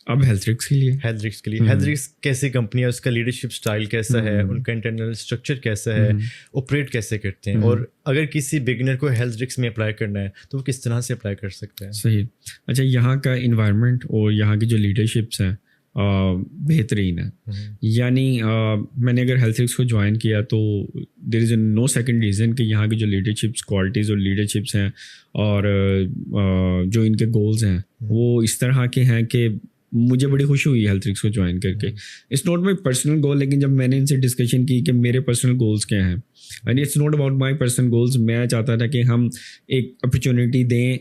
اب ہیلتھرکس کے لیے. ہیلتھرکس کیسی کمپنی ہے, اس کا لیڈرشپ اسٹائل کیسا ہے, ان کا انٹرنل اسٹرکچر کیسا ہے, آپریٹ کیسے کرتے ہیں, اور اگر کسی بگنر کو ہیلتھرکس میں اپلائی کرنا ہے تو وہ کس طرح سے اپلائی کر سکتا ہے؟ صحیح. اچھا, یہاں کا انوائرمنٹ اور یہاں کی جو لیڈرشپس ہیں بہترین ہے. یعنی میں نے اگر ہیلتھرکس کو جوائن کیا تو دیر از نو سیکنڈ ریزن کہ یہاں کی جو لیڈرشپس کوالٹیز اور لیڈرشپس ہیں اور جو ان کے گولز ہیں وہ اس طرح کے ہیں کہ مجھے بڑی خوشی ہوئی ہیلتھرکس کو جوائن کر کے. It's not my personal goal, لیکن جب میں نے ان سے ڈسکشن کی کہ میرے پرسنل گولس کیا ہیں, and it's not about my personal goals, میں چاہتا تھا کہ ہم ایک اپرچونیٹی دیں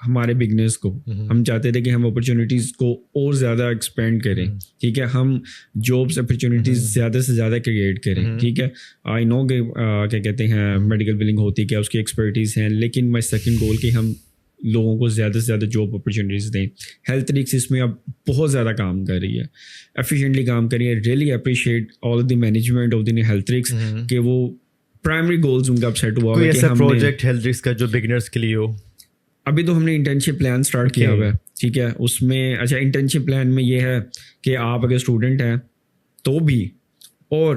ہمارے بگنرس کو. ہم چاہتے تھے کہ ہم اپرچونیٹیز کو اور زیادہ ایکسپینڈ کریں, ٹھیک ہے, ہم جابس اپرچونیٹیز زیادہ سے زیادہ کریٹ کریں, ٹھیک ہے. آئی نو کہ کیا کہتے ہیں میڈیکل بلنگ ہوتی کیا اس کی ایکسپرٹیز ہیں, لیکن مائی سیکنڈ گول کہ ہم لوگوں کو زیادہ سے زیادہ جاب اپرچونیٹیز دیں. ہیلتھرکس اس میں اب بہت زیادہ کام کر رہی ہے, ایفیشینٹلی کام کر رہی ہے. Really appreciate all of the management of the HealthRx کہ وہ پرائمری گولز ان کا اب سیٹ ہوا. کوئی ایسا پروجیکٹ ہیلتھرکس کا جو بگنرس کے لیے ہو؟ ابھی تو ہم نے انٹرنشپ پلان اسٹارٹ کیا ہوا ہے, ٹھیک ہے. اس میں اچھا انٹرنشپ پلان میں یہ ہے کہ آپ اگر اسٹوڈنٹ ہیں تو بھی, اور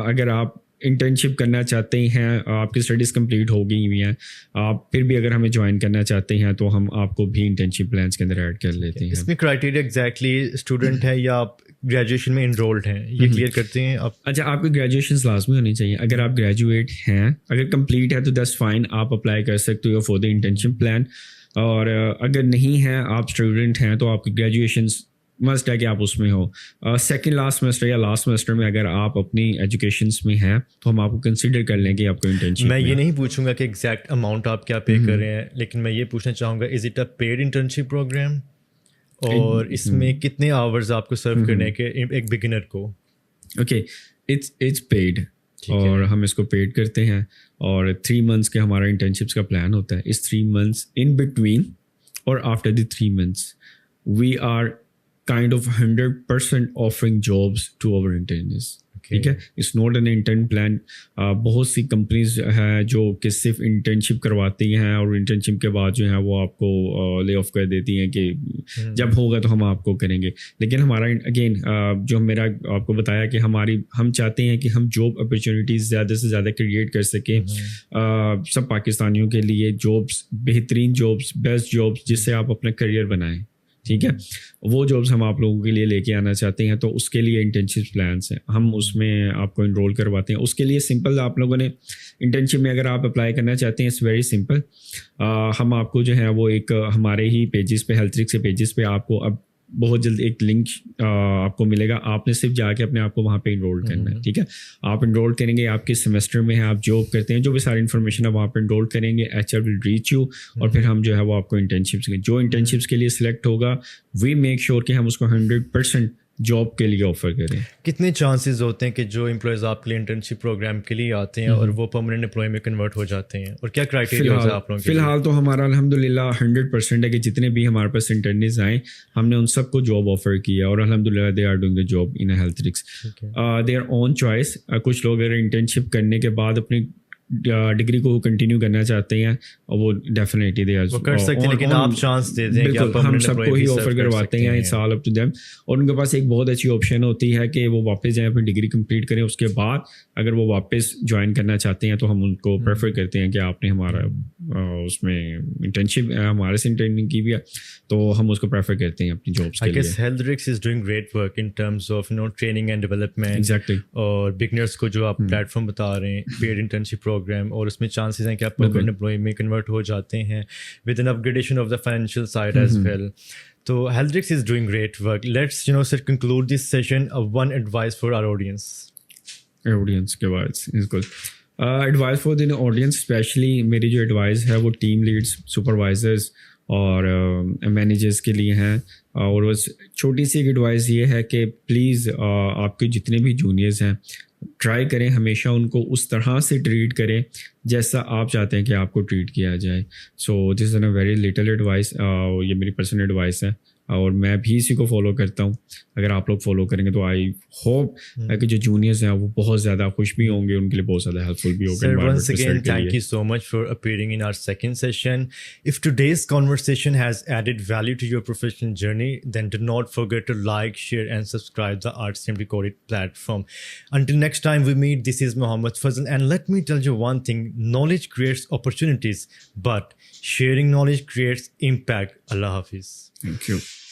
اگر آپ انٹرنشپ کرنا چاہتے ہیں, آپ کی اسٹڈیز کمپلیٹ ہو گئی ہوئی ہیں, آپ پھر بھی اگر ہمیں جوائن کرنا چاہتے ہیں تو ہم آپ کو بھی انٹرنشپ پلانس کے اندر ایڈ کر لیتے ہیں. اس میں کرائٹیریا ایگزیکٹلی اسٹوڈنٹ ہے یا آپ گریجویشن میں انرولڈ ہیں, یہ کلیئر کرتے ہیں آپ؟ اچھا, آپ کی گریجویشن لازمی ہونی چاہیے. اگر آپ گریجویٹ ہیں, اگر کمپلیٹ ہے تو دیٹس فائن, آپ اپلائی کر سکتے ہو فار دا انٹرنشپ پلان. اور اگر نہیں ہے, آپ اسٹوڈنٹ ہیں, تو آپ کی گریجویشنس مسٹ ہے کہ آپ اس میں ہو. سیکنڈ لاسٹ سیمسٹر یا لاسٹ سیمسٹر میں اگر آپ اپنی ایجوکیشنس میں ہیں تو ہم آپ کو کنسیڈر کر لیں گے آپ کو انٹرنشپ. میں یہ نہیں پوچھوں گا کہ ایگزیکٹ اماؤنٹ آپ کیا پے کر رہے ہیں, لیکن میں یہ پوچھنا چاہوں گا is it a paid internship program, اور اس میں کتنے آورز آپ کو سرو کرنے ہیں کہ ایک بگنر کو؟ اوکے, اٹس پیڈ, اور ہم اس کو پیڈ کرتے ہیں, اور 3 months کے ہمارا انٹرنشپس کا پلان ہوتا ہے. اس 3 months ان بٹوین اور after the 3 months we are kind of 100% offering jobs to our interns. ٹھیک ہے. It's not an intern plan. بہت سی کمپنیز ہیں جو کہ صرف انٹرنشپ کرواتی ہیں اور انٹرنشپ کے بعد جو ہے وہ آپ کو لے آف کر دیتی ہیں کہ جب ہوگا تو ہم آپ کو کریں گے. لیکن ہمارا اگین جو میرا آپ کو بتایا کہ ہم چاہتے ہیں کہ ہم جاب اپرچونیٹیز زیادہ سے زیادہ کریٹ کر سکیں سب پاکستانیوں کے لیے. جابس, بہترین جابس, بیسٹ جابس جس سے آپ اپنا کریئر بنائیں. ٹھیک ہے, وہ جابس ہم آپ لوگوں کے لیے لے کے آنا چاہتے ہیں. تو اس کے لیے انٹرنشپ پلانس ہیں, ہم اس میں آپ کو انرول کرواتے ہیں. اس کے لیے سمپل آپ لوگوں نے انٹرنشپ میں اگر آپ اپلائی کرنا چاہتے ہیں اٹس ویری سمپل. ہم آپ کو جو ہے وہ ایک ہمارے ہی پیجز پہ, ہیلتھرکس کے پیجز پہ آپ کو اب بہت جلد ایک لنک آپ کو ملے گا. آپ نے صرف جا کے اپنے آپ کو وہاں پہ انرول کرنا ہے. ٹھیک ہے, آپ انرول کریں گے, آپ کے سیمسٹر میں ہیں, آپ جاب کرتے ہیں, جو بھی ساری انفارمیشن ہے وہاں پہ انرول کریں گے. H R will reach you اور پھر ہم جو ہے وہ آپ کو انٹرنشپس جو انٹرنشپس کے لیے سلیکٹ ہوگا وی میک شیور کہ ہم اس کو 100% جاب کے لیے آفر کریں. کتنے چانسز ہوتے ہیں کہ جو امپلائیز آپ کے لیے انٹرنشپ پروگرام کے لیے آتے ہیں اور وہ پرماننٹ امپلائی میں کنورٹ ہو جاتے ہیں, اور کیا کرائٹیریا ہوتا ہے آپ لوگوں کے؟ فی الحال تو ہمارا الحمدللہ 100% ہے کہ جتنے بھی ہمارے پاس انٹرنیز آئیں ہم نے ان سب کو جاب آفر کیا اور الحمدللہ they are doing the job in HealthRx. Their own choice. کچھ لوگ اگر انٹرنشپ کرنے کے بعد اپنی ڈگری کو کنٹینیو کرنا چاہتے ہیں اور وہ ڈیفینیٹلی دے کر سکتے ہیں, لیکن آپ چانس دے دیں. بالکل, ہم سب کو ہی آفر کرواتے ہیں, it's all up to them. اور ان کے پاس ایک بہت اچھی آپشن ہوتی ہے کہ وہ واپس جائیں, اپنی ڈگری کمپلیٹ کریں. اس کے بعد اگر وہ واپس جوائن کرنا چاہتے ہیں تو ہم ان کو پریفر کرتے ہیں کہ آپ نے ہمارا اس میں انٹرنشپ ہمارے سے انٹرننگ کی بھی ہے تو ہم اس کو پریفر کرتے ہیں اپنی جابس کے لیے. I guess HealthRix is doing great work in terms of training and development. Exactly. اور بگنرس کو جو آپ پلیٹ فارم بتا رہے ہیں, پیڈ انٹرنشپ پروگرام, اور اس میں چانسز ہیں کہ آپ پرماننٹ امپلائی میں کنورٹ ہو جاتے ہیں with an upgradation of the financial side as well. تو HealthRix is doing great work. Let's sir conclude this session of one advice for our audience. Audience کے بعد is good. Advice for the audience especially میری جو advise ہے وہ team leads, supervisors اور managers کے لیے ہیں. اور بس چھوٹی سی ایک ایڈوائز یہ ہے کہ پلیز آپ کے جتنے بھی جونیئرز ہیں ٹرائی کریں ہمیشہ ان کو اس طرح سے ٹریٹ کریں جیسا آپ چاہتے ہیں کہ آپ کو ٹریٹ کیا جائے. سو دس از اے ویری لٹل ایڈوائس. یہ میری پرسنل ایڈوائس ہے اور میں بھی اسی کو فالو کرتا ہوں. اگر آپ لوگ فالو کریں گے تو آئی ہوپ کہ جو جونیئرز ہیں وہ بہت زیادہ خوش بھی ہوں گے, ان کے لیے بہت زیادہ ہیلپ فل بھی ہوگا. Sir, once again, thank you so much for appearing in our second session. If today's conversation has added value to your professional journey, then do not forget to like, share and subscribe the RCM Decoded platform. Until next time we meet, this is Mohammed Fazal, and let me tell you one thing, knowledge creates opportunities, but sharing knowledge creates impact. Allah Hafiz. Thank you.